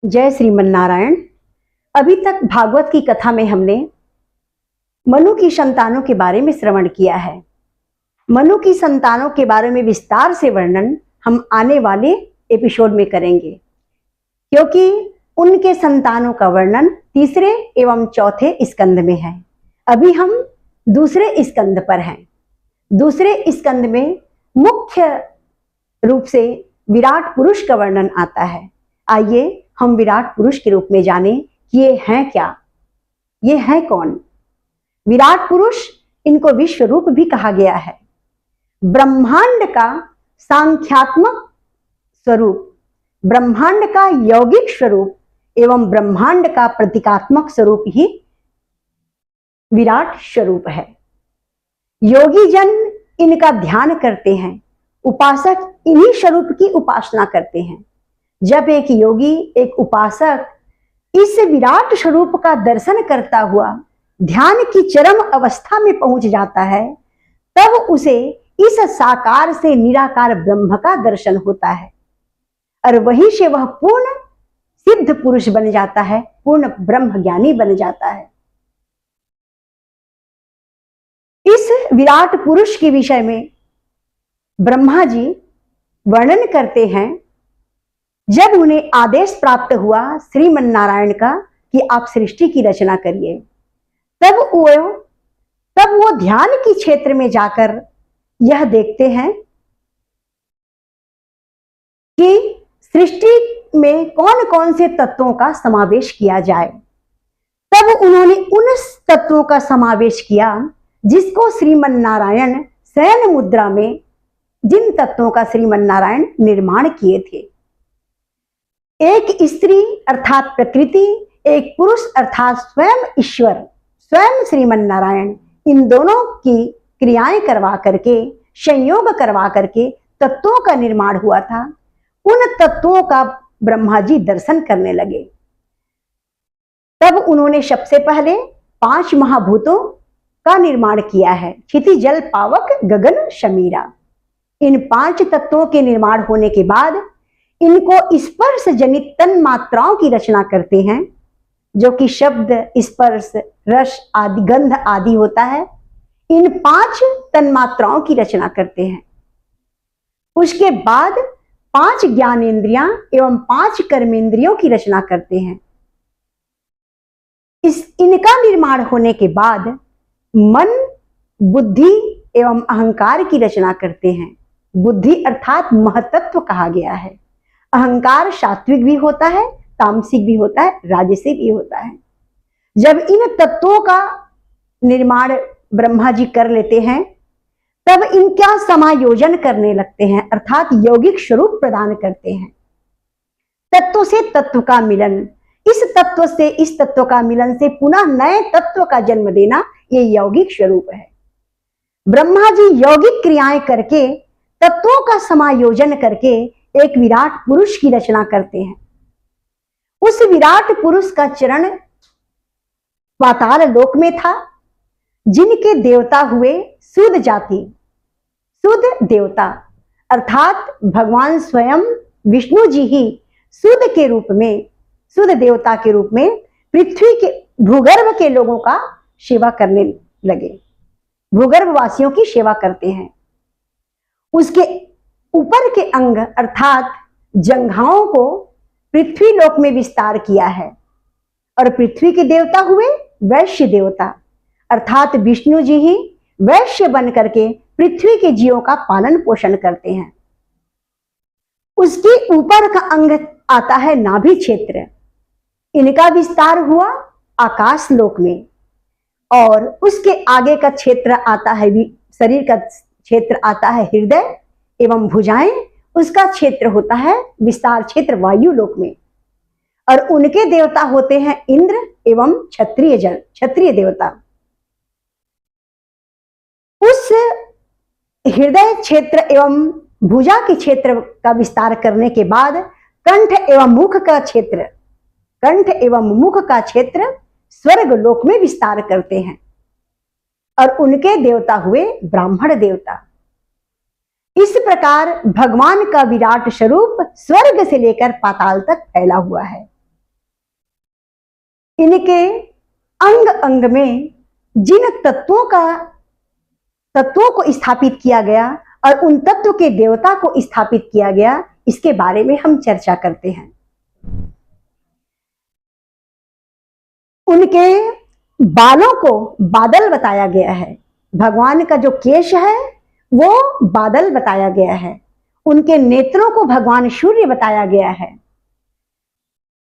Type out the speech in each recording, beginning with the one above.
जय श्रीमन नारायण। अभी तक भागवत की कथा में हमने मनु की संतानों के बारे में श्रवण किया है। मनु की संतानों के बारे में विस्तार से वर्णन हम आने वाले एपिसोड में करेंगे, क्योंकि उनके संतानों का वर्णन तीसरे एवं चौथे स्कंद में है। अभी हम दूसरे स्कंद पर हैं। दूसरे स्कंद में मुख्य रूप से विराट पुरुष का वर्णन आता है। आइए हम विराट पुरुष के रूप में जाने कि ये हैं क्या, ये हैं कौन। विराट पुरुष, इनको विश्व रूप भी कहा गया है। ब्रह्मांड का सांख्यात्मक स्वरूप, ब्रह्मांड का यौगिक स्वरूप एवं ब्रह्मांड का प्रतीकात्मक स्वरूप ही विराट स्वरूप है। योगी जन इनका ध्यान करते हैं, उपासक इन्हीं स्वरूप की उपासना करते हैं। जब एक योगी, एक उपासक इस विराट स्वरूप का दर्शन करता हुआ ध्यान की चरम अवस्था में पहुंच जाता है, तब उसे इस साकार से निराकार ब्रह्म का दर्शन होता है और वहीं से वह पूर्ण सिद्ध पुरुष बन जाता है, पूर्ण ब्रह्म ज्ञानी बन जाता है। इस विराट पुरुष के विषय में ब्रह्मा जी वर्णन करते हैं। जब उन्हें आदेश प्राप्त हुआ श्रीमन नारायण का कि आप सृष्टि की रचना करिए, तब वो ध्यान के क्षेत्र में जाकर यह देखते हैं कि सृष्टि में कौन कौन से तत्वों का समावेश किया जाए। तब उन्होंने उन तत्वों का समावेश किया जिसको श्रीमन नारायण शयन मुद्रा में, जिन तत्वों का श्रीमन नारायण निर्माण किए थे। एक स्त्री अर्थात प्रकृति, एक पुरुष अर्थात स्वयं ईश्वर, स्वयं श्रीमन नारायण, इन दोनों की क्रियाएं करवा करके, संयोग करवा करके तत्वों का निर्माण हुआ था। उन तत्वों का ब्रह्मा जी दर्शन करने लगे। तब उन्होंने सबसे पहले 5 महाभूतों का निर्माण किया है। क्षिति, जल, पावक, गगन, शमीरा। इन 5 तत्वों के निर्माण होने के बाद इनको स्पर्श जनित तन मात्राओं की रचना करते हैं, जो कि शब्द, स्पर्श, रस आदि, गंध आदि होता है। इन 5 तन मात्राओं की रचना करते हैं। उसके बाद 5 ज्ञानेंद्रियां एवं 5 कर्मेंद्रियों की रचना करते हैं। इनका निर्माण होने के बाद मन, बुद्धि एवं अहंकार की रचना करते हैं। बुद्धि अर्थात महतत्व कहा गया है। अहंकार सात्विक भी होता है, तामसिक भी होता है, राजसिक भी होता है। जब इन तत्वों का निर्माण ब्रह्मा जी कर लेते हैं, तब इनका समायोजन करने लगते हैं, अर्थात यौगिक स्वरूप प्रदान करते हैं। तत्व से तत्व का मिलन, इस तत्व से इस तत्व का मिलन से पुनः नए तत्व का जन्म देना, ये यौगिक स्वरूप है। ब्रह्मा जी यौगिक क्रियाएं करके, तत्वों का समायोजन करके एक विराट पुरुष की रचना करते हैं। उस विराट पुरुष का चरण पाताल लोक में था, जिनके देवता हुए सुद जाति, सुद देवता अर्थात भगवान स्वयं विष्णु जी ही सुद के रूप में, सुद देवता के रूप में पृथ्वी के भूगर्भ के लोगों का सेवा करने लगे, भूगर्भवासियों की सेवा करते हैं। उसके ऊपर के अंग अर्थात जंघाओं को पृथ्वी लोक में विस्तार किया है और पृथ्वी के देवता हुए वैश्य देवता, अर्थात विष्णु जी ही वैश्य बन करके पृथ्वी के जीवों का पालन पोषण करते हैं। उसके ऊपर का अंग आता है नाभि क्षेत्र। इनका विस्तार हुआ आकाश लोक में और उसके आगे का क्षेत्र आता है, शरीर का क्षेत्र आता है हृदय एवं भुजाएं, उसका क्षेत्र होता है विस्तार क्षेत्र वायु लोक में। और उनके देवता होते हैं इंद्र एवं क्षत्रिय देवता। उस हृदय क्षेत्र एवं भुजा के क्षेत्र का विस्तार करने के बाद कंठ एवं मुख का क्षेत्र, कंठ एवं मुख का क्षेत्र स्वर्ग लोक में विस्तार करते हैं और उनके देवता हुए ब्राह्मण देवता। इस प्रकार भगवान का विराट स्वरूप स्वर्ग से लेकर पाताल तक फैला हुआ है। इनके अंग अंग में जिन तत्वों को स्थापित किया गया और उन तत्व के देवता को स्थापित किया गया, इसके बारे में हम चर्चा करते हैं। उनके बालों को बादल बताया गया है। भगवान का जो केश है वो बादल बताया गया है। उनके नेत्रों को भगवान सूर्य बताया गया है।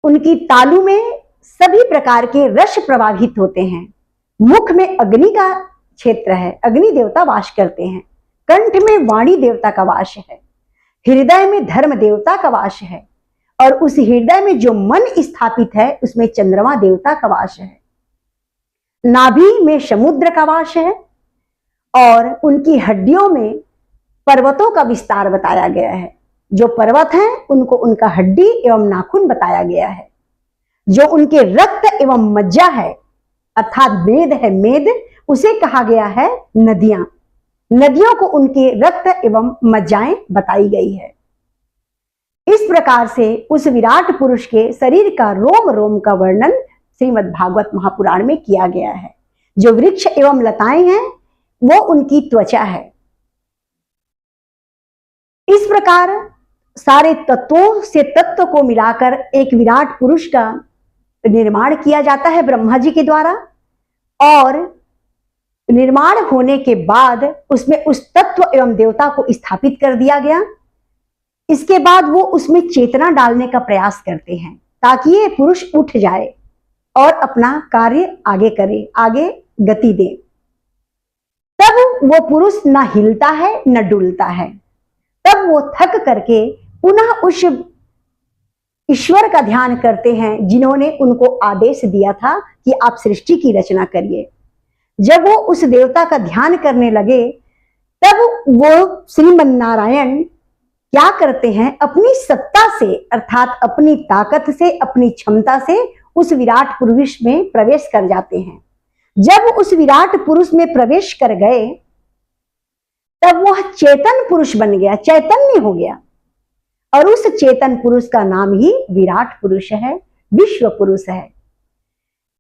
उनकी तालू में सभी प्रकार के रस प्रवाहित होते हैं। मुख में अग्नि का क्षेत्र है, अग्नि देवता वास करते हैं। कंठ में वाणी देवता का वास है। हृदय में धर्म देवता का वास है और उस हृदय में जो मन स्थापित है उसमें चंद्रमा देवता का वास है। नाभि में समुद्र का वास है और उनकी हड्डियों में पर्वतों का विस्तार बताया गया है। जो पर्वत हैं उनको उनका हड्डी एवं नाखून बताया गया है। जो उनके रक्त एवं मज्जा है अर्थात मेद है, मेद उसे कहा गया है नदियां। नदियों को उनके रक्त एवं मज्जाएं बताई गई है। इस प्रकार से उस विराट पुरुष के शरीर का रोम रोम का वर्णन श्रीमद् भागवत महापुराण में किया गया है। जो वृक्ष एवं लताएं हैं वो उनकी त्वचा है। इस प्रकार सारे तत्वों से तत्व को मिलाकर एक विराट पुरुष का निर्माण किया जाता है ब्रह्मा जी के द्वारा और निर्माण होने के बाद उसमें उस तत्व एवं देवता को स्थापित कर दिया गया। इसके बाद वो उसमें चेतना डालने का प्रयास करते हैं ताकि ये पुरुष उठ जाए और अपना कार्य आगे करे, आगे गति दे। तब वो पुरुष ना हिलता है न डुलता है। तब वो थक करके पुनः उस ईश्वर का ध्यान करते हैं जिन्होंने उनको आदेश दिया था कि आप सृष्टि की रचना करिए। जब वो उस देवता का ध्यान करने लगे तब वो श्रीमन नारायण क्या करते हैं, अपनी सत्ता से अर्थात अपनी ताकत से, अपनी क्षमता से उस विराट पुरुष में प्रवेश कर जाते हैं। जब उस विराट पुरुष में प्रवेश कर गए तब वह चेतन पुरुष बन गया, चैतन्य हो गया और उस चेतन पुरुष का नाम ही विराट पुरुष है, विश्व पुरुष है।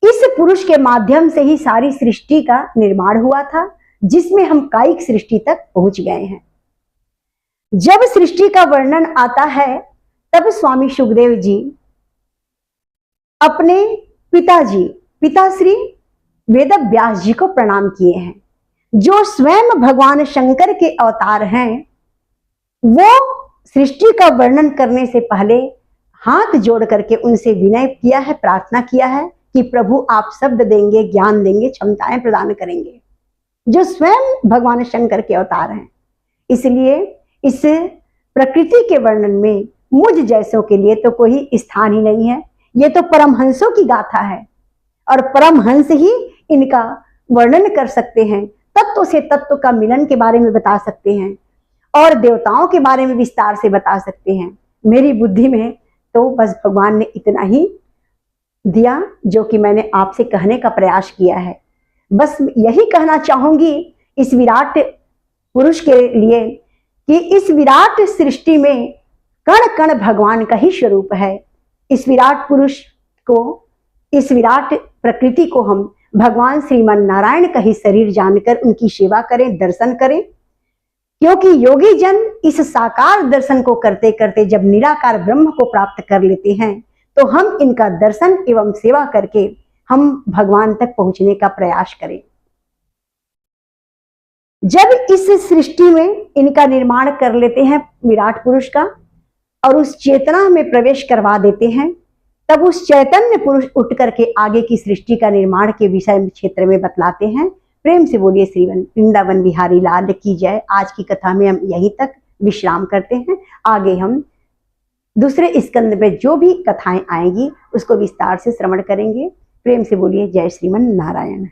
इस पुरुष के माध्यम से ही सारी सृष्टि का निर्माण हुआ था जिसमें हम कायिक सृष्टि तक पहुंच गए हैं। जब सृष्टि का वर्णन आता है तब स्वामी सुखदेव जी अपने पिता श्री वेद व्यास जी को प्रणाम किए हैं, जो स्वयं भगवान शंकर के अवतार हैं। वो सृष्टि का वर्णन करने से पहले हाथ जोड़ करके उनसे विनय किया है, प्रार्थना किया है कि प्रभु आप शब्द देंगे, ज्ञान देंगे, क्षमताएं प्रदान करेंगे, जो स्वयं भगवान शंकर के अवतार हैं। इसलिए इस प्रकृति के वर्णन में मुझ जैसों के लिए तो कोई स्थान ही नहीं है। ये तो परमहंसों की गाथा है और परमहंस ही इनका वर्णन कर सकते हैं। तत्व से तत्व का मिलन के बारे में बता सकते हैं और देवताओं के बारे में विस्तार से बता सकते हैं। मेरी बुद्धि में तो बस भगवान ने इतना ही दिया जो कि मैंने आपसे कहने का प्रयास किया है। बस यही कहना चाहूंगी इस विराट पुरुष के लिए कि इस विराट सृष्टि में कण कण भगवान का ही स्वरूप है। इस विराट पुरुष को, इस विराट प्रकृति को हम भगवान श्रीमन नारायण का ही शरीर जानकर उनकी सेवा करें, दर्शन करें, क्योंकि योगी जन इस साकार दर्शन को करते करते जब निराकार ब्रह्म को प्राप्त कर लेते हैं तो हम इनका दर्शन एवं सेवा करके हम भगवान तक पहुंचने का प्रयास करें। जब इस सृष्टि में इनका निर्माण कर लेते हैं विराट पुरुष का और उस चेतना में प्रवेश करवा देते हैं, तब उस चैतन्य पुरुष उठ करके आगे की सृष्टि का निर्माण के विषय क्षेत्र में बतलाते हैं। प्रेम से बोलिए श्री वृंदावन बिहारी लाल की जय। आज की कथा में हम यहीं तक विश्राम करते हैं। आगे हम दूसरे स्कंद में जो भी कथाएं आएंगी उसको विस्तार से श्रवण करेंगे। प्रेम से बोलिए जय श्रीमन नारायण।